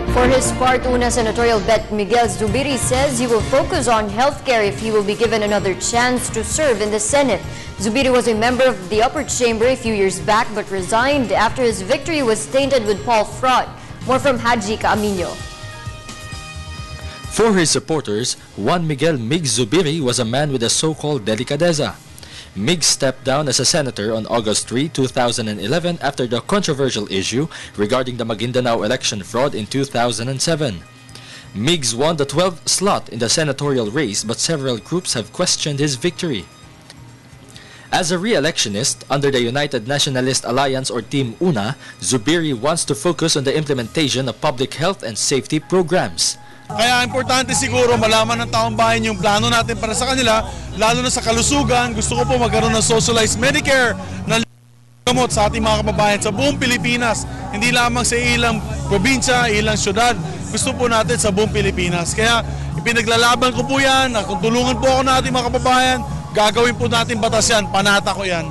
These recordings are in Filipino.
For his part, Una senatorial bet Miguel Zubiri says he will focus on healthcare if he will be given another chance to serve in the Senate. Zubiri was a member of the upper chamber a few years back but resigned after his victory was tainted with Paul fraud. More from Haji Caamino. For his supporters, Juan Miguel Mig Zubiri was a man with a so-called delicadeza. Mig stepped down as a senator on August 3, 2011 after the controversial issue regarding the Maguindanao election fraud in 2007. Migs won the 12th slot in the senatorial race, but several groups have questioned his victory. As a re-electionist under the United Nationalist Alliance or Team Una, Zubiri wants to focus on the implementation of public health and safety programs. Kaya importante siguro malaman ng taong bayan yung plano natin para sa kanila, lalo na sa kalusugan. Gusto ko po magkaroon ng socialized Medicare na gamot sa ating mga kababayan sa buong Pilipinas. Hindi lamang sa ilang probinsya, ilang syudad. Gusto po natin sa buong Pilipinas. Kaya ipinaglalaban ko po yan. Kung tulungan po ako ng ating mga kababayan, gagawin po natin batas yan. Panata ko yan.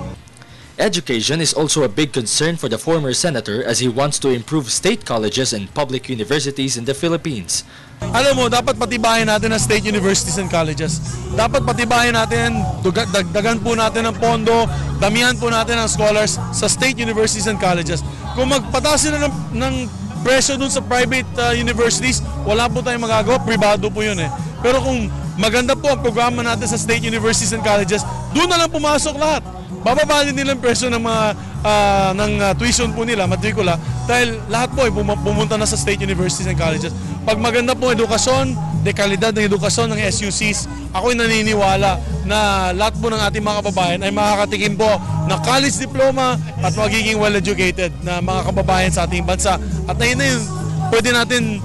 Education is also a big concern for the former senator as he wants to improve state colleges and public universities in the Philippines. Alam mo, dapat patibayan natin ang state universities and colleges. Dapat patibayan natin, dagdagan po natin ang pondo, damihan po natin ang scholars sa state universities and colleges. Kung magpataas sila ng presyo dun sa private universities, wala po tayong magagawa, privado po yun eh. Pero kung maganda po ang programa natin sa state universities and colleges, doon na lang pumasok lahat. Bababalin nila ang presyo ng mga tuition po nila, matrikula, dahil lahat po ay pumunta na sa state universities and colleges. Pag maganda po edukasyon, dekalidad ng edukasyon ng SUCs, ako'y naniniwala na lahat po ng ating mga kababayan ay makakatikim po ng college diploma at magiging well-educated na mga kababayan sa ating bansa. At na yun, pwede natin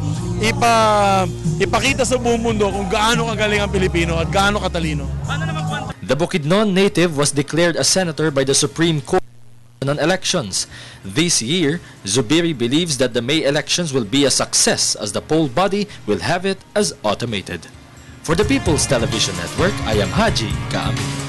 ipakita sa buong mundo kung gaano kagaling ang Pilipino at gaano katalino. The Bukidnon native was declared a senator by the Supreme Court on elections. This year, Zubiri believes that the May elections will be a success as the poll body will have it as automated. For the People's Television Network, I am Haji Caamino.